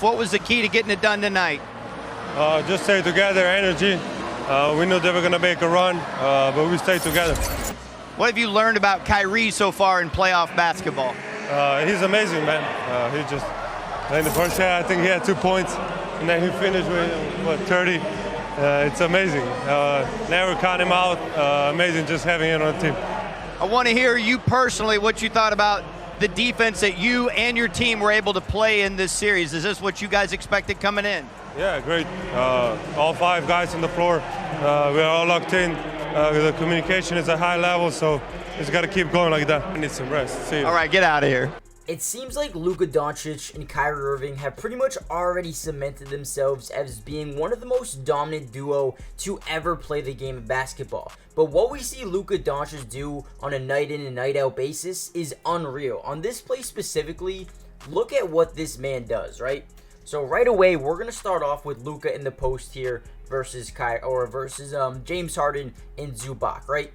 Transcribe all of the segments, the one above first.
What was the key to getting it done tonight? Just stay together, energy. We knew they were going to make a run, but we stayed together. What have you learned about Kyrie so far in playoff basketball? He's amazing, man. In the first half, I think he had 2 points, and then he finished with, 30? It's amazing. Never count him out. Amazing just having him on the team. I want to hear you personally what you thought about the defense that you and your team were able to play in this series. Is this what you guys expected coming in? Yeah, great. All 5 guys on the floor. We're all locked in. The communication is at high level, so just got to keep going like that. I need some rest. See you. All right, get out of here. It seems like Luka Doncic and Kyrie Irving have pretty much already cemented themselves as being one of the most dominant duo to ever play the game of basketball. But what we see Luka Doncic do on a night in and night out basis is unreal. On this play specifically, look at what this man does, right? So right away, we're going to start off with Luka in the post here versus James Harden and Zubac, right?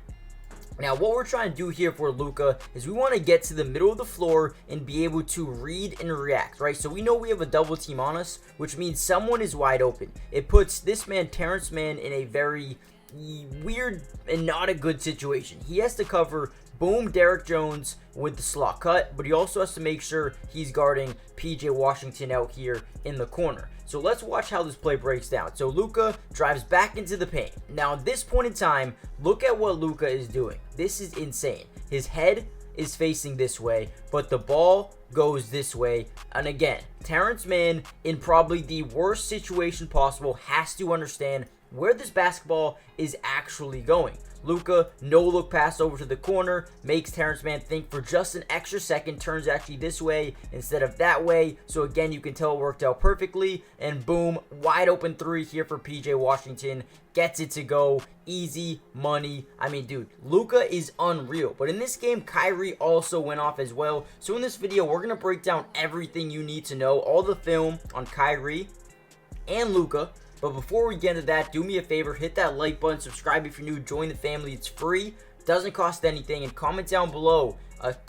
Now, what we're trying to do here for Luka is we want to get to the middle of the floor and be able to read and react, right? So we know we have a double team on us, which means someone is wide open. It puts this man, Terrence Mann, in a very weird and not a good situation. He has to cover, boom, Derrick Jones with the slot cut, but he also has to make sure he's guarding PJ Washington out here in the corner. So let's watch how this play breaks down. So Luka drives back into the paint. Now at this point in time, look at what Luka is doing. This is insane. His head is facing this way, but the ball goes this way. And again, Terrence Mann, in probably the worst situation possible, has to understand where this basketball is actually going. Luka, no look pass over to the corner, makes Terrence Mann think for just an extra second, turns actually this way instead of that way. So again, you can tell it worked out perfectly. And boom, wide open 3 here for PJ Washington. Gets it to go. Easy money. I mean, dude, Luka is unreal. But in this game, Kyrie also went off as well. So in this video, we're going to break down everything you need to know, all the film on Kyrie and Luka. But before we get into that, do me a favor, hit that like button, subscribe if you're new, join the family. It's free, doesn't cost anything, and comment down below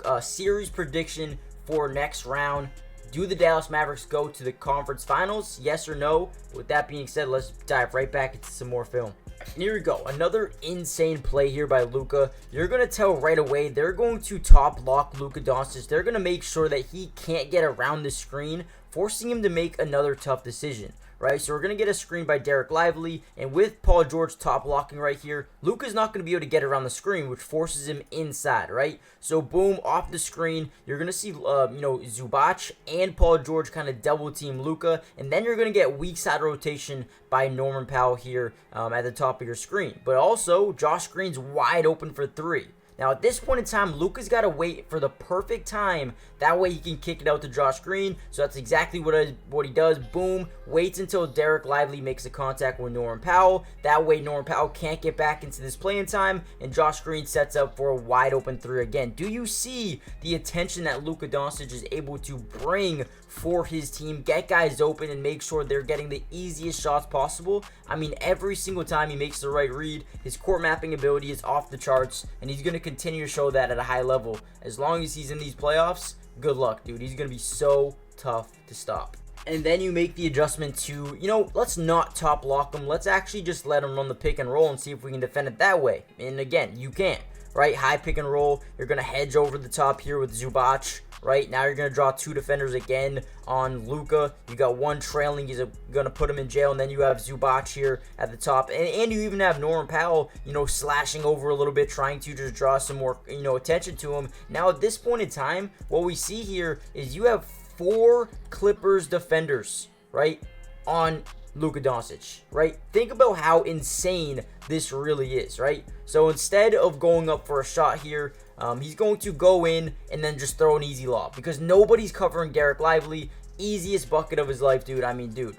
a series prediction for next round. Do the Dallas Mavericks go to the conference finals? Yes or no? With that being said, let's dive right back into some more film. Here we go. Another insane play here by Luka. You're going to tell right away they're going to top lock Luka Doncic. They're going to make sure that he can't get around the screen, forcing him to make another tough decision. Right, so we're going to get a screen by Derek Lively, and with Paul George top blocking right here, Luka's not going to be able to get around the screen, which forces him inside, right? So boom, off the screen, you're going to see, Zubac and Paul George kind of double team Luka, and then you're going to get weak side rotation by Norman Powell here at the top of your screen. But also, Josh Green's wide open for 3. Now, at this point in time, Luka's got to wait for the perfect time. That way, he can kick it out to Josh Green. So that's exactly what he does. Boom. Waits until Derek Lively makes a contact with Norman Powell. That way, Norman Powell can't get back into this playing time. And Josh Green sets up for a wide open 3 again. Do you see the attention that Luka Doncic is able to bring for his team? Get guys open and make sure they're getting the easiest shots possible. I mean, every single time he makes the right read, his court mapping ability is off the charts. And he's going to continue to show that at a high level. As long as he's in these playoffs, good luck, dude. He's going to be so tough to stop. And then you make the adjustment to, let's not top lock him. Let's actually just let him run the pick and roll and see if we can defend it that way. And again, you can, right? High pick and roll. You're going to hedge over the top here with Zubac, right? Now you're going to draw 2 defenders again on Luka. You got one trailing. He's going to put him in jail. And then you have Zubac here at the top. And you even have Norman Powell, slashing over a little bit, trying to just draw some more, attention to him. Now at this point in time, what we see here is you have 4 Clippers defenders, right, on Luka Doncic, right? Think about how insane this really is, right? So instead of going up for a shot here, he's going to go in and then just throw an easy lob because nobody's covering Derek Lively. Easiest bucket of his life, dude. I mean, dude,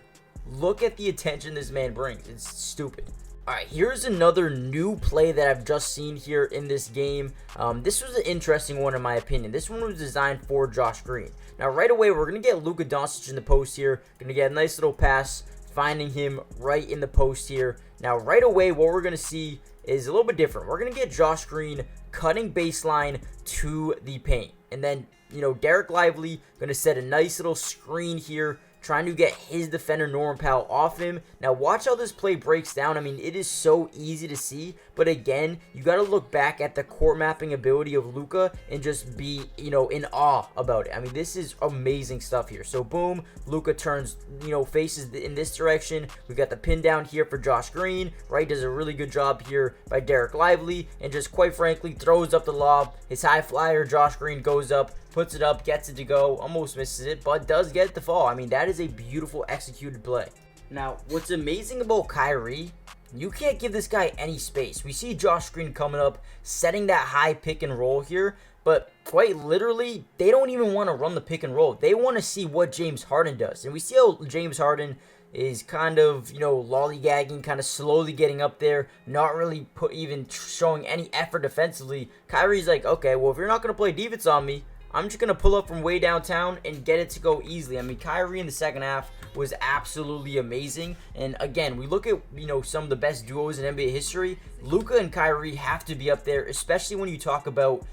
look at the attention this man brings. It's stupid. All right, here's another new play that I've just seen here in this game. This was an interesting one in my opinion. This one was designed for Josh Green. Now, right away, we're going to get Luka Doncic in the post here. Going to get a nice little pass, finding him right in the post here. Now, right away, what we're going to see is a little bit different. We're going to get Josh Green cutting baseline to the paint. And then, Derek Lively going to set a nice little screen here trying to get his defender Norman Powell off him. Now watch how this play breaks down. I mean, it is so easy to see, but again, you got to look back at the court mapping ability of Luka and just be, in awe about it. I mean, this is amazing stuff here. So boom, Luka turns, faces in this direction. We got the pin down here for Josh Green, right? Does a really good job here by Derek Lively, and just quite frankly throws up the lob. His high flyer, Josh Green, goes up, puts it up, gets it to go, almost misses it, but does get it to fall. I mean, that is a beautiful executed play. Now, what's amazing about Kyrie, you can't give this guy any space. We see Josh Green coming up, setting that high pick and roll here, but quite literally, they don't even want to run the pick and roll. They want to see what James Harden does. And we see how James Harden is kind of, lollygagging, kind of slowly getting up there, not really even showing any effort defensively. Kyrie's like, okay, well, if you're not going to play defense on me, I'm just going to pull up from way downtown and get it to go easily. I mean, Kyrie in the second half was absolutely amazing. And again, we look at, some of the best duos in NBA history. Luka and Kyrie have to be up there, especially when you talk about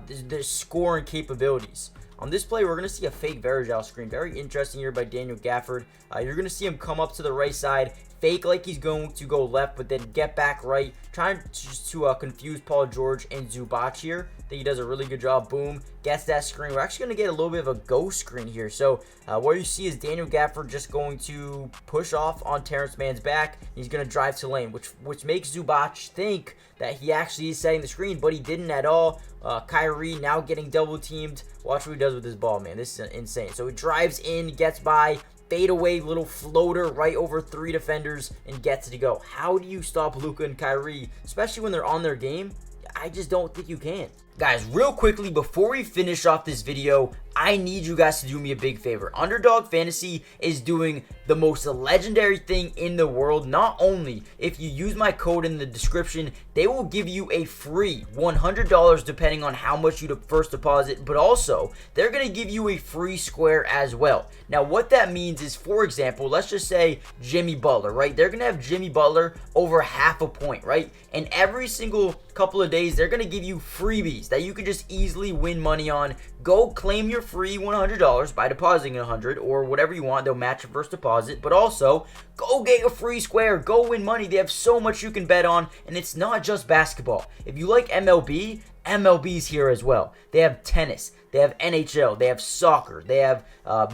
their scoring capabilities. On this play, we're going to see a fake Varejao screen. Very interesting here by Daniel Gafford. You're going to see him come up to the right side, fake like he's going to go left, but then get back right, trying to confuse Paul George and Zubac here. I think he does a really good job. Boom, gets that screen. We're actually going to get a little bit of a ghost screen here. So what you see is Daniel Gafford just going to push off on Terrence Mann's back. He's going to drive to lane, which makes Zubac think that he actually is setting the screen, but he didn't at all. Kyrie now getting double teamed. Watch what he does with this ball, man. This is insane. So he drives in, gets by, fadeaway little floater right over 3 defenders, and gets it to go. How do you stop Luka and Kyrie, especially when they're on their game? I just don't think you can. Guys, real quickly, before we finish off this video, I need you guys to do me a big favor. Underdog Fantasy is doing the most legendary thing in the world. Not only if you use my code in the description, they will give you a free $100 depending on how much you first deposit, but also they're going to give you a free square as well. Now, what that means is, for example, let's just say Jimmy Butler, right? They're going to have Jimmy Butler over half a point, right? And every single couple of days, they're going to give you freebies that you can just easily win money on. Go claim your free $100 by depositing $100 or whatever you want. They'll match your first deposit, but also go get a free square. Go win money. They have so much you can bet on, and it's not just basketball. If you like MLB, MLB's here as well. They have tennis, they have NHL, they have soccer, they have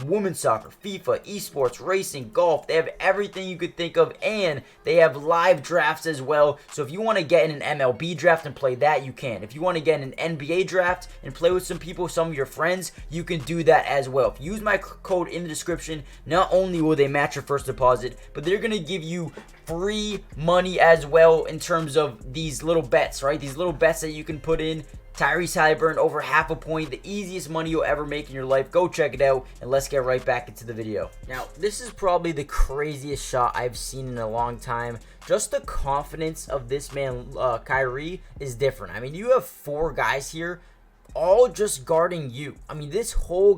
women's soccer, FIFA, esports, racing, golf. They have everything you could think of, and they have live drafts as well. So if you want to get in an MLB draft and play that, you can. If you want to get in an NBA draft and play with some people, some of your friends, you can do that as well. If you use my code in the description, not only will they match your first deposit, but they're going to give you free money as well in terms of these little bets, right? These little bets that you can put in. Tyrese Halliburton over half a point, the easiest money you'll ever make in your life. Go check it out, and let's get right back into the video. Now, this is probably the craziest shot I've seen in a long time. Just the confidence of this man, Kyrie, is different. I mean, you have 4 guys here, all just guarding you. I mean, this whole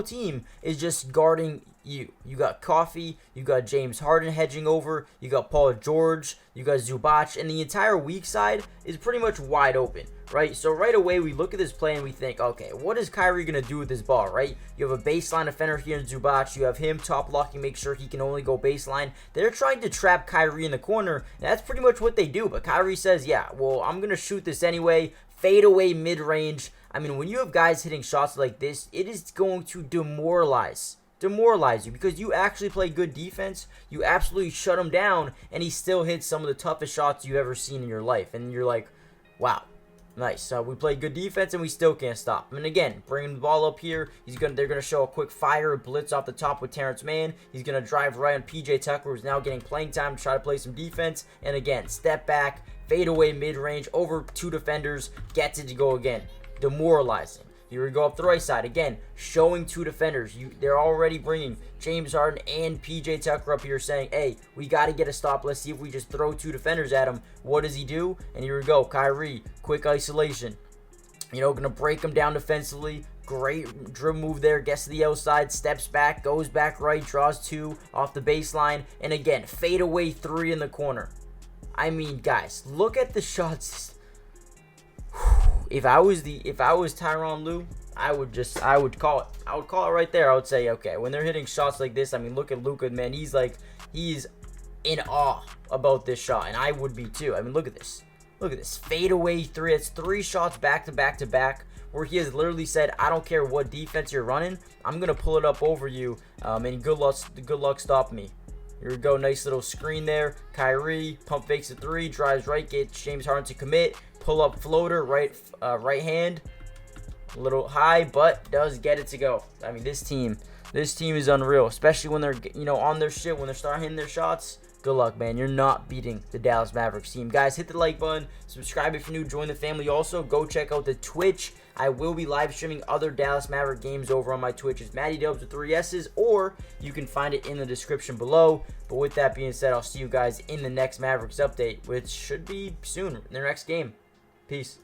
team is just guarding you. You got Coffee, you got James Harden hedging over, you got Paul George, you got Zubac, and the entire weak side is pretty much wide open, right? So right away, we look at this play and we think, okay, what is Kyrie going to do with this ball, right? You have a baseline defender here in Zubac. You have him top blocking, make sure he can only go baseline. They're trying to trap Kyrie in the corner, and that's pretty much what they do. But Kyrie says, yeah, well, I'm going to shoot this anyway. Fade away mid-range. I mean, when you have guys hitting shots like this, it is going to demoralize you because you actually play good defense. You absolutely shut him down, and he still hits some of the toughest shots you've ever seen in your life. And you're like, wow, nice. We played good defense, and we still can't stop him. And again, bringing the ball up here, they're gonna show a quick fire blitz off the top with Terrence Mann. He's gonna drive right on PJ Tucker, who's now getting playing time to try to play some defense. And again, step back, fade away mid-range over 2 defenders, gets it to go again. Demoralizing. Here we go up the right side. Again, showing 2 defenders. They're already bringing James Harden and PJ Tucker up here saying, hey, we got to get a stop. Let's see if we just throw 2 defenders at him. What does he do? And here we go. Kyrie, quick isolation. Going to break him down defensively. Great dribble move there. Gets to the outside, steps back, goes back right, draws 2 off the baseline. And again, fade away 3 in the corner. I mean, guys, look at the shots. If I was Tyronn Lue, I would call it. I would call it right there. I would say, okay, when they're hitting shots like this, I mean, look at Luka, man. He's in awe about this shot, and I would be too. I mean, look at this. Look at this fadeaway three. It's 3 shots back to back to back, where he has literally said, I don't care what defense you're running, I'm gonna pull it up over you, and good luck stopping me. Here we go, nice little screen there. Kyrie pump fakes a 3, drives right, gets James Harden to commit, pull up floater, right hand, a little high, but does get it to go. I mean, this team is unreal, especially when they're on their shit, when they start hitting their shots. Good luck, man. You're not beating the Dallas Mavericks team. Guys, hit the like button. Subscribe if you're new. Join the family. Also, go check out the Twitch. I will be live streaming other Dallas Maverick games over on my Twitch. It's Matty Dubs with 3 S's, or you can find it in the description below. But with that being said, I'll see you guys in the next Mavericks update, which should be soon, in their next game. Peace.